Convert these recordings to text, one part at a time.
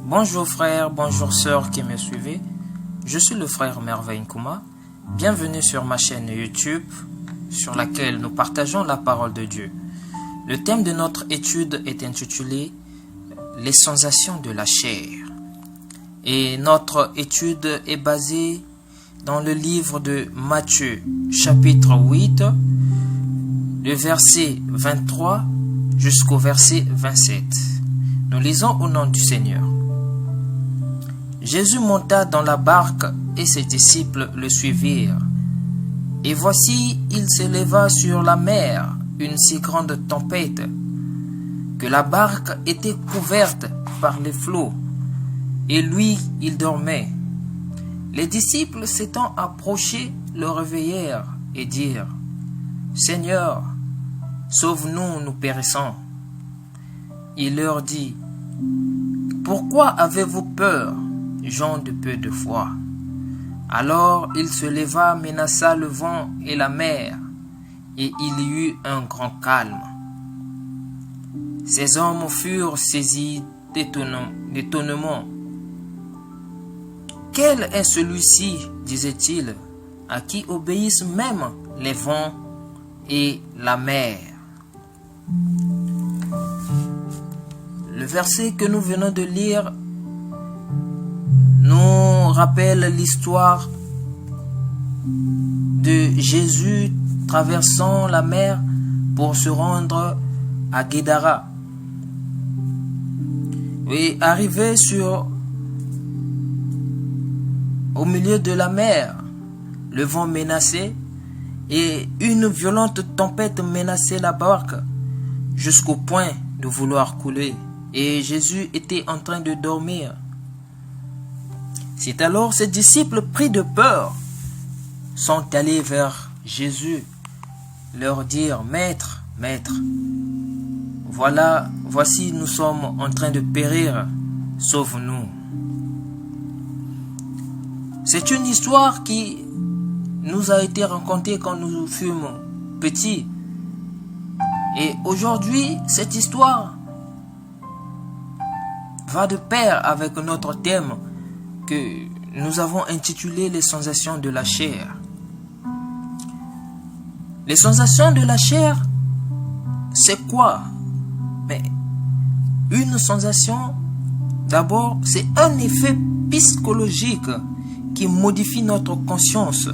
Bonjour frères, bonjour sœurs qui me suivez. Je suis le frère Merveille Nkouma. Bienvenue sur ma chaîne YouTube sur laquelle nous partageons la parole de Dieu. Le thème de notre étude est intitulé « Les sensations de la chair ». Et notre étude est basée dans le livre de Matthieu, chapitre 8, le verset 23 jusqu'au verset 27. Nous lisons au nom du Seigneur. Jésus monta dans la barque et ses disciples le suivirent. Et voici, il s'éleva sur la mer une si grande tempête que la barque était couverte par les flots. Et lui, il dormait. Les disciples s'étant approchés, le réveillèrent et dirent : « Seigneur, sauve-nous, nous périssons. » Il leur dit : « Pourquoi avez-vous peur, gens de peu de foi ?» Alors il se leva, menaça le vent et la mer, et il y eut un grand calme. Ces hommes furent saisis d'étonnement. « Quel est celui-ci, disait-il, à qui obéissent même les vents et la mer ?» Le verset que nous venons de lire nous rappelle l'histoire de Jésus traversant la mer pour se rendre à Guédara. Et arrivé au milieu de la mer, le vent menaçait et une violente tempête menaçait la barque jusqu'au point de vouloir couler. Et Jésus était en train de dormir. C'est alors ses disciples, pris de peur, sont allés vers Jésus, leur dire : « Maître, Maître, voici nous sommes en train de périr, sauve-nous. » C'est une histoire qui nous a été racontée quand nous fûmes petits. Et aujourd'hui, cette histoire va de pair avec notre thème que nous avons intitulé « Les sensations de la chair ». Les sensations de la chair, c'est quoi? Mais une sensation, d'abord, c'est un effet psychologique qui modifie notre conscience.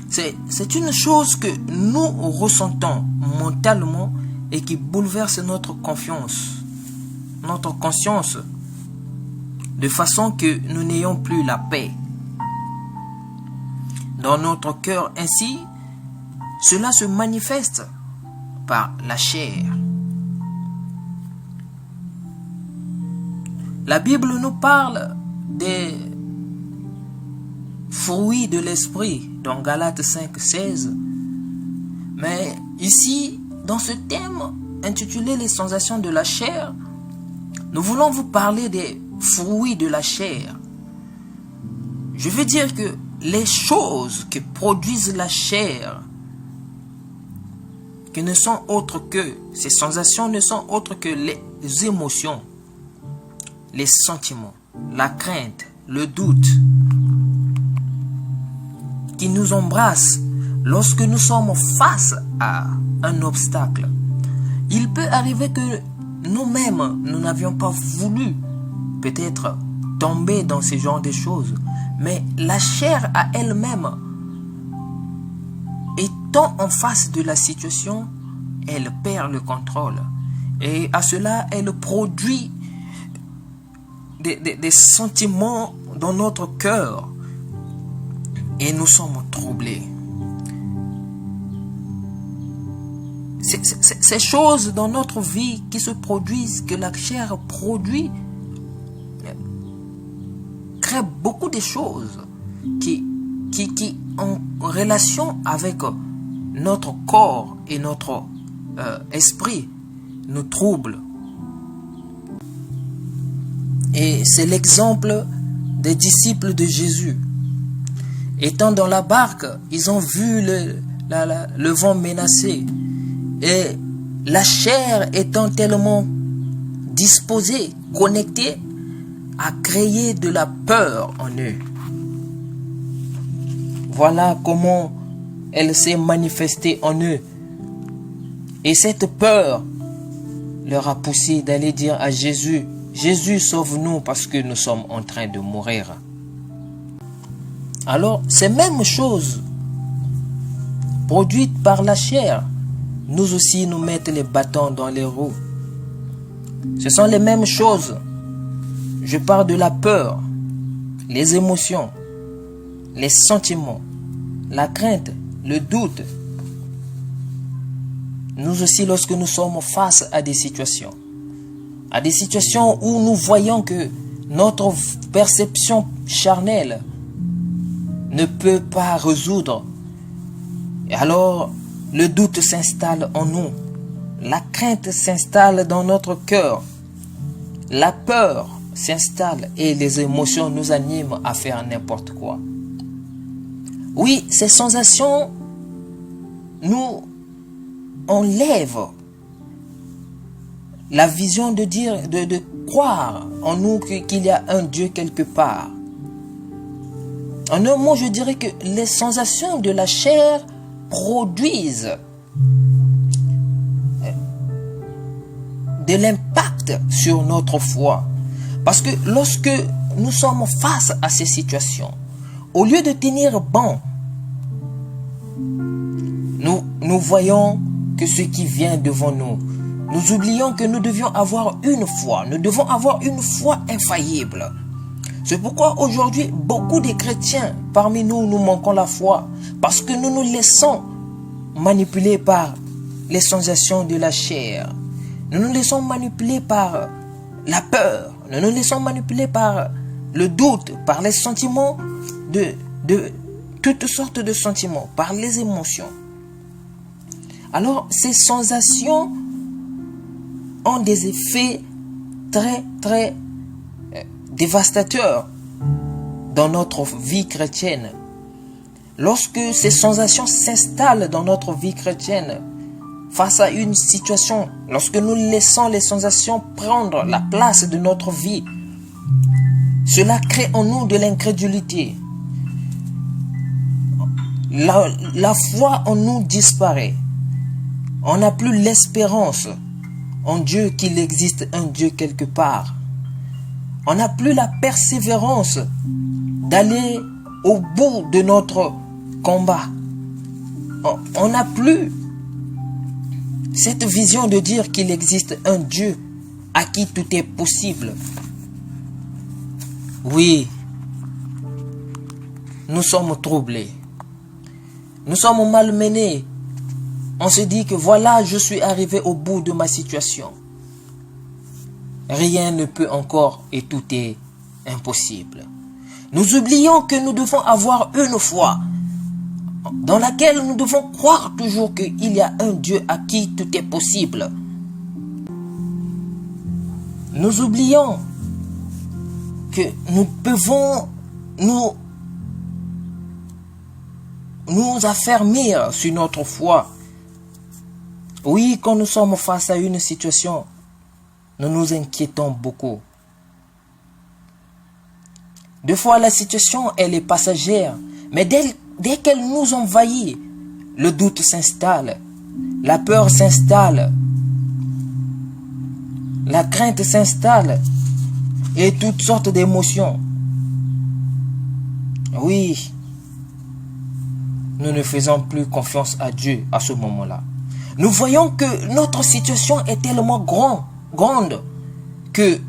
C'est une chose que nous ressentons mentalement et qui bouleverse notre conscience, de façon que nous n'ayons plus la paix dans notre cœur. Ainsi, cela se manifeste par la chair. La Bible nous parle des fruits de l'esprit dans Galates 5:16. Mais ici, dans ce thème intitulé « Les sensations de la chair », nous voulons vous parler des fruits de la chair. Je veux dire que les choses qui produisent la chair, qui ne sont autres que, ces sensations ne sont autres que les émotions, les sentiments, la crainte, le doute, qui nous embrassent lorsque nous sommes face à un obstacle. Il peut arriver que nous-mêmes, nous n'avions pas voulu peut-être tomber dans ce genre de choses. Mais la chair à elle-même, étant en face de la situation, elle perd le contrôle. Et à cela, elle produit des sentiments dans notre cœur. Et nous sommes troublés. Ces choses dans notre vie qui se produisent, que la chair produit, créent beaucoup de choses qui en relation avec notre corps et notre esprit nous troublent. Et c'est l'exemple des disciples de Jésus. Étant dans la barque, ils ont vu le vent menacer. Et la chair étant tellement disposée, connectée, a créé de la peur en eux. Voilà comment elle s'est manifestée en eux. Et cette peur leur a poussé d'aller dire à Jésus, Jésus, sauve-nous parce que nous sommes en train de mourir. Alors, ces mêmes choses produites par la chair, nous aussi nous mettent les bâtons dans les roues. Ce sont les mêmes choses. Je parle de la peur, les émotions, les sentiments, la crainte, le doute. Nous aussi, lorsque nous sommes face à des situations où nous voyons que notre perception charnelle ne peut pas résoudre, et alors le doute s'installe en nous, la crainte s'installe dans notre cœur, la peur s'installe et les émotions nous animent à faire n'importe quoi. Oui, ces sensations nous enlèvent la vision de croire en nous qu'il y a un Dieu quelque part. En un mot, je dirais que les sensations de la chair produisent de l'impact sur notre foi. Parce que lorsque nous sommes face à ces situations, au lieu de tenir bon, nous voyons que ce qui vient devant nous, nous oublions que nous devions avoir une foi, nous devons avoir une foi infaillible. C'est pourquoi aujourd'hui, beaucoup de chrétiens parmi nous, nous manquons la foi, parce que nous nous laissons manipuler par les sensations de la chair. Nous nous laissons manipuler par la peur, nous nous laissons manipuler par le doute, par les sentiments de toutes sortes de sentiments, par les émotions. Alors, ces sensations ont des effets très dévastateurs dans notre vie chrétienne. Lorsque ces sensations s'installent dans notre vie chrétienne, face à une situation, lorsque nous laissons les sensations prendre la place de notre vie, cela crée en nous de l'incrédulité. La foi en nous disparaît. On n'a plus l'espérance en Dieu qu'il existe un Dieu quelque part. On n'a plus la persévérance d'aller au bout de notre combat. On n'a plus cette vision de dire qu'il existe un Dieu à qui tout est possible. Oui, nous sommes troublés. Nous sommes malmenés. On se dit que voilà, je suis arrivé au bout de ma situation. Rien ne peut encore et tout est impossible. Nous oublions que nous devons avoir une foi dans laquelle nous devons croire toujours qu'il y a un Dieu à qui tout est possible. Nous oublions que nous pouvons nous affermir sur notre foi. Oui, quand nous sommes face à une situation, nous nous inquiétons beaucoup. Des fois, la situation, elle est passagère, mais dès qu'elle nous envahit, le doute s'installe, la peur s'installe, la crainte s'installe et toutes sortes d'émotions. Oui, nous ne faisons plus confiance à Dieu à ce moment-là. Nous voyons que notre situation est tellement grande que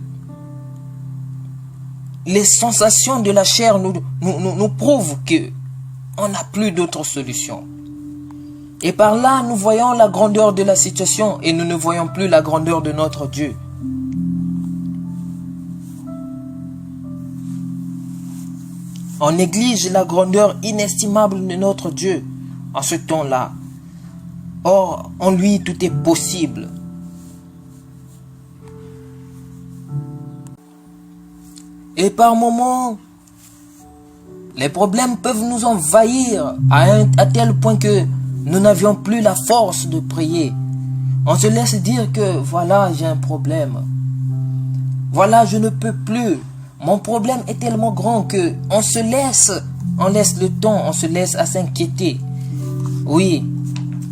les sensations de la chair nous prouvent qu'on n'a plus d'autre solution. Et par là, nous voyons la grandeur de la situation et nous ne voyons plus la grandeur de notre Dieu. On néglige la grandeur inestimable de notre Dieu en ce temps-là. Or, en lui, tout est possible. Et par moments, les problèmes peuvent nous envahir à tel point que nous n'avions plus la force de prier. On se laisse dire que voilà, j'ai un problème. Voilà, je ne peux plus. Mon problème est tellement grand que on laisse le temps, on se laisse à s'inquiéter. Oui,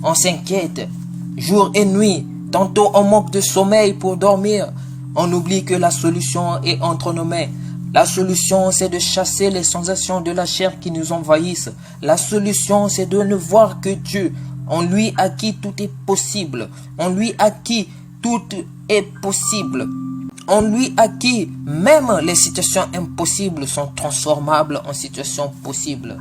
on s'inquiète jour et nuit. Tantôt on manque de sommeil pour dormir. On oublie que la solution est entre nos mains. La solution, c'est de chasser les sensations de la chair qui nous envahissent. La solution, c'est de ne voir que Dieu. En lui à qui tout est possible. En lui à qui tout est possible. En lui à qui même les situations impossibles sont transformables en situations possibles.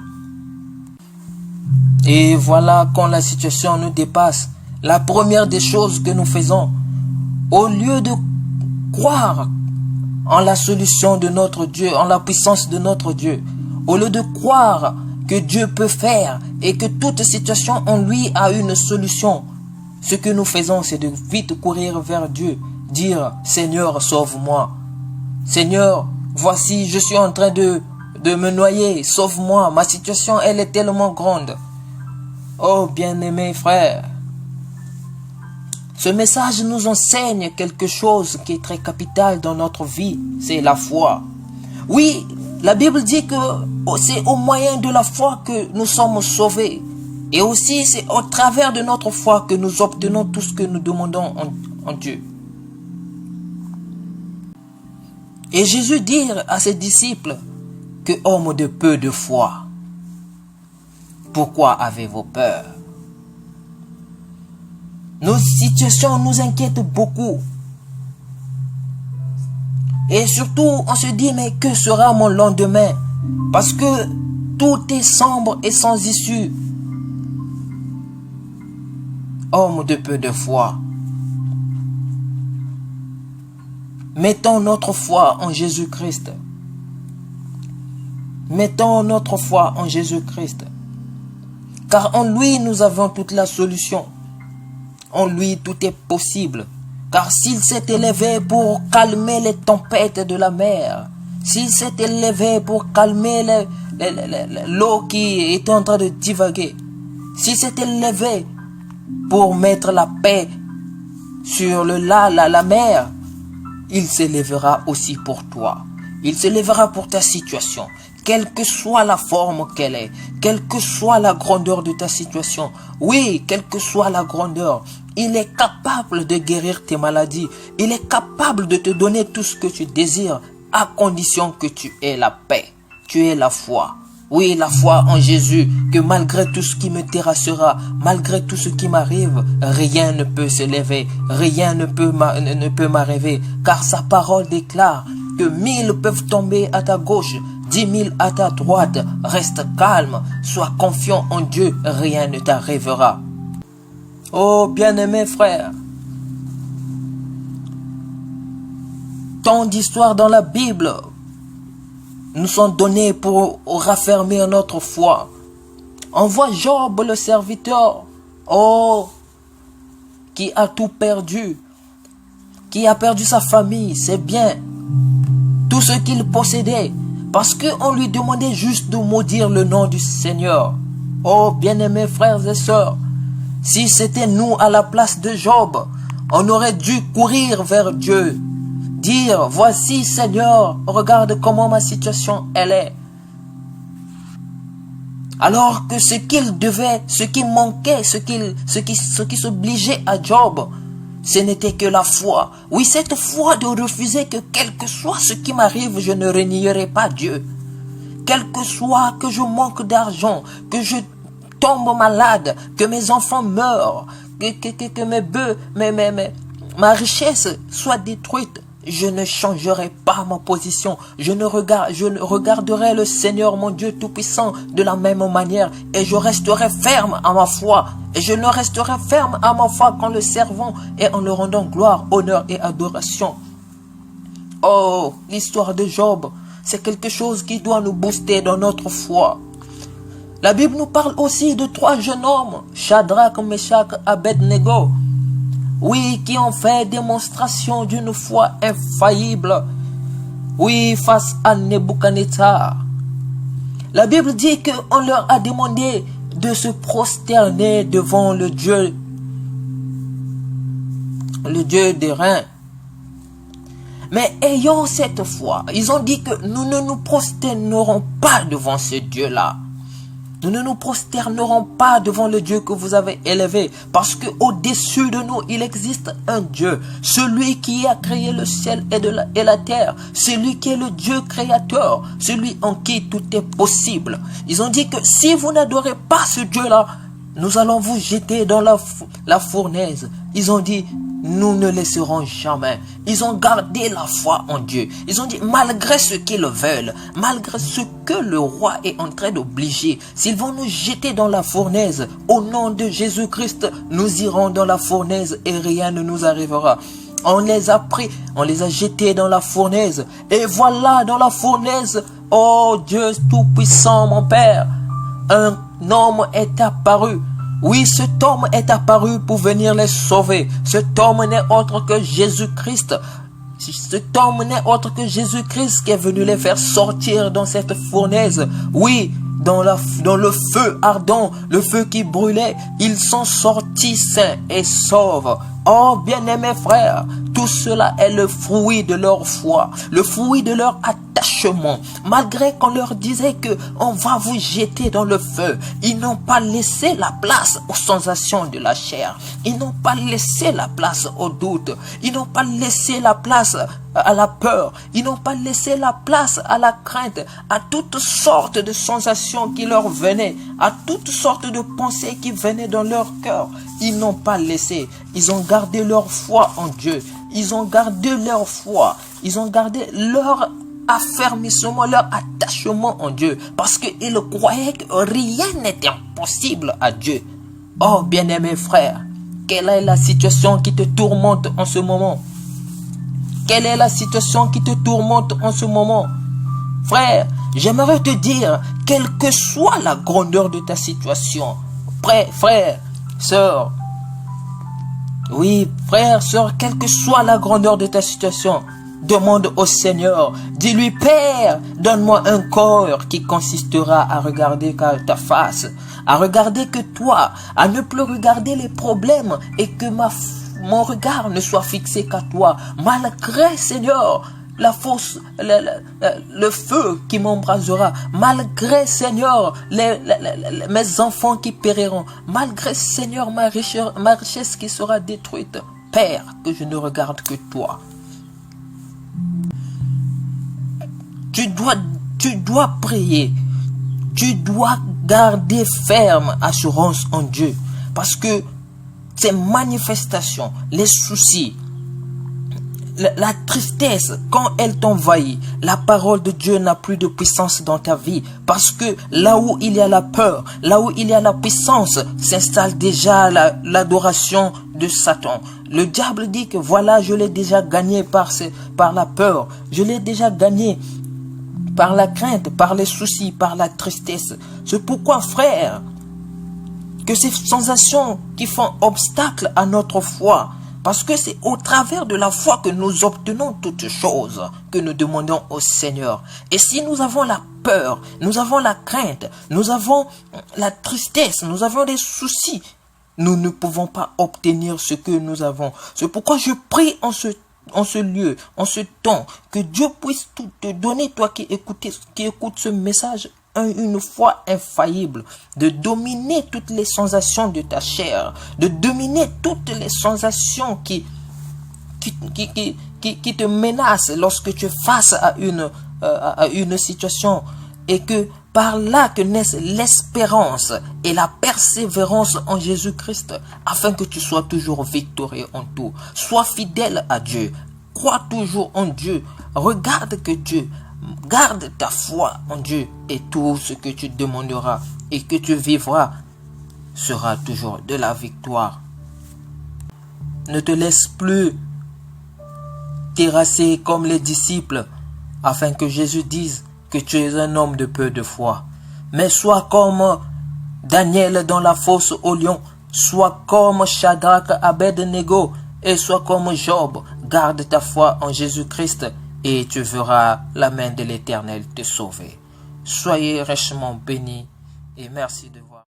Et voilà, quand la situation nous dépasse, la première des choses que nous faisons, au lieu de croire en la solution de notre Dieu, en la puissance de notre Dieu, au lieu de croire que Dieu peut faire et que toute situation en lui a une solution, ce que nous faisons, c'est de vite courir vers Dieu, dire « Seigneur, sauve-moi. Seigneur, voici, je suis en train de me noyer, sauve-moi. Ma situation, elle est tellement grande. » Oh, bien-aimés frères, ce message nous enseigne quelque chose qui est très capital dans notre vie, c'est la foi. Oui, la Bible dit que c'est au moyen de la foi que nous sommes sauvés. Et aussi, c'est au travers de notre foi que nous obtenons tout ce que nous demandons en Dieu. Et Jésus dit à ses disciples que homme de peu de foi, pourquoi avez-vous peur? Nos situations nous inquiètent beaucoup. Et surtout, on se dit, mais que sera mon lendemain? Parce que tout est sombre et sans issue. Homme de peu de foi, mettons notre foi en Jésus-Christ. Mettons notre foi en Jésus-Christ. Car en lui, nous avons toute la solution. En lui, tout est possible. Car s'il s'est élevé pour calmer les tempêtes de la mer, s'il s'est élevé pour calmer l'eau qui est en train de divaguer, s'il s'est élevé pour mettre la paix sur la mer, il s'élèvera aussi pour toi. Il s'élèvera pour ta situation. Quelle que soit la forme qu'elle est, quelle que soit la grandeur de ta situation, oui, quelle que soit la grandeur, il est capable de guérir tes maladies. Il est capable de te donner tout ce que tu désires, à condition que tu aies la paix, tu aies la foi. Oui, la foi en Jésus, que malgré tout ce qui me terrassera, malgré tout ce qui m'arrive, rien ne peut s'élever, rien ne peut m'arriver, car sa parole déclare que 1000 peuvent tomber à ta gauche, 10 000 à ta droite. Reste calme, sois confiant en Dieu, rien ne t'arrivera. Oh, bien-aimés frères, tant d'histoires dans la Bible nous sont données pour raffermir notre foi. On voit Job, le serviteur, qui a tout perdu, qui a perdu sa famille, ses biens, tout ce qu'il possédait, parce qu'on lui demandait juste de maudire le nom du Seigneur. Oh, bien-aimés frères et sœurs, si c'était nous à la place de Job, on aurait dû courir vers Dieu, dire, voici Seigneur, regarde comment ma situation elle est. Alors que ce qu'il devait, ce qui manquait, ce qui s'obligeait à Job, ce n'était que la foi. Oui, cette foi de refuser que quel que soit ce qui m'arrive, je ne renierai pas Dieu. Quel que soit que je manque d'argent, que je tombe malade, que mes enfants meurent, que mes bœufs, ma richesse soit détruite, je ne changerai pas ma position. Je regarderai le Seigneur mon Dieu Tout-Puissant de la même manière et je resterai ferme à ma foi. Et je ne resterai ferme à ma foi qu'en le servant et en le rendant gloire, honneur et adoration. Oh, l'histoire de Job, c'est quelque chose qui doit nous booster dans notre foi. La Bible nous parle aussi de 3 jeunes hommes, Shadrach, Meshach, Abednego. Oui, qui ont fait démonstration d'une foi infaillible. Oui, face à Nebuchadnezzar. La Bible dit qu'on leur a demandé de se prosterner devant le Dieu des reins. Mais ayant cette foi, ils ont dit que nous ne nous prosternerons pas devant ce Dieu-là. Nous ne nous prosternerons pas devant le Dieu que vous avez élevé, parce que au-dessus de nous, il existe un Dieu, celui qui a créé le ciel et la terre, celui qui est le Dieu créateur, celui en qui tout est possible. Ils ont dit que si vous n'adorez pas ce Dieu-là, nous allons vous jeter dans la fournaise. Ils ont dit, nous ne laisserons jamais. Ils ont gardé la foi en Dieu. Ils ont dit, malgré ce qu'ils veulent, malgré ce que le roi est en train d'obliger, s'ils vont nous jeter dans la fournaise, au nom de Jésus-Christ, nous irons dans la fournaise et rien ne nous arrivera. On les a pris, on les a jetés dans la fournaise. Et voilà, dans la fournaise, oh Dieu Tout-Puissant, mon Père, un homme est apparu. Oui, cet homme est apparu pour venir les sauver. Cet homme n'est autre que Jésus-Christ. Cet homme n'est autre que Jésus-Christ qui est venu les faire sortir dans cette fournaise. Oui, dans le feu ardent, le feu qui brûlait, ils sont sortis sains et saufs. Oh, bien-aimés frères, tout cela est le fruit de leur foi, le fruit de leur attachement. Malgré qu'on leur disait que on va vous jeter dans le feu, ils n'ont pas laissé la place aux sensations de la chair. Ils n'ont pas laissé la place au doute. Ils n'ont pas laissé la place à la peur. Ils n'ont pas laissé la place à la crainte, à toutes sortes de sensations qui leur venaient, à toutes sortes de pensées qui venaient dans leur cœur. Ils n'ont pas laissé. Ils ont gardé leur foi en Dieu. Ils ont gardé leur foi. Ils ont gardé leur affermissement, leur attachement en Dieu. Parce qu'ils croyaient que rien n'était impossible à Dieu. Oh, bien-aimé frère, quelle est la situation qui te tourmente en ce moment? Quelle est la situation qui te tourmente en ce moment? Frère, j'aimerais te dire, quelle que soit la grandeur de ta situation, frère, sœur, oui, frère, sœur, quelle que soit la grandeur de ta situation, demande au Seigneur, dis-lui, Père, donne-moi un corps qui consistera à regarder qu'à ta face, à regarder que toi, à ne plus regarder les problèmes et que mon regard ne soit fixé qu'à toi, malgré, Seigneur, le feu qui m'embrasera, malgré, Seigneur, mes enfants qui périront, malgré, Seigneur, ma richesse qui sera détruite. Père, que je ne regarde que toi. Tu dois prier. Tu dois garder ferme assurance en Dieu. Parce que ces manifestations, les soucis, la tristesse, quand elle t'envahit, la parole de Dieu n'a plus de puissance dans ta vie. Parce que là où il y a la peur, là où il y a la puissance, s'installe déjà l'adoration de Satan. Le diable dit que voilà, je l'ai déjà gagné par la peur. Je l'ai déjà gagné par la crainte, par les soucis, par la tristesse. C'est pourquoi, frère, que ces sensations qui font obstacle à notre foi, parce que c'est au travers de la foi que nous obtenons toutes choses, que nous demandons au Seigneur. Et si nous avons la peur, nous avons la crainte, nous avons la tristesse, nous avons des soucis, nous ne pouvons pas obtenir ce que nous avons. C'est pourquoi je prie en ce lieu, en ce temps, que Dieu puisse tout te donner, toi qui écoutes ce message, une foi infaillible, de dominer toutes les sensations de ta chair, de dominer toutes les sensations qui te menacent lorsque tu es face à une situation, et que par là que naissent l'espérance et la persévérance en Jésus-Christ, afin que tu sois toujours victorieux en tout. Sois fidèle à Dieu, crois toujours en Dieu, regarde que Dieu, garde ta foi en Dieu, et tout ce que tu demanderas et que tu vivras sera toujours de la victoire. Ne te laisse plus terrasser comme les disciples, afin que Jésus dise que tu es un homme de peu de foi. Mais sois comme Daniel dans la fosse au lion, sois comme Shadrach, Abed-Nego, et sois comme Job. Garde ta foi en Jésus-Christ, et tu verras la main de l'Éternel te sauver. Soyez richement bénis, et merci de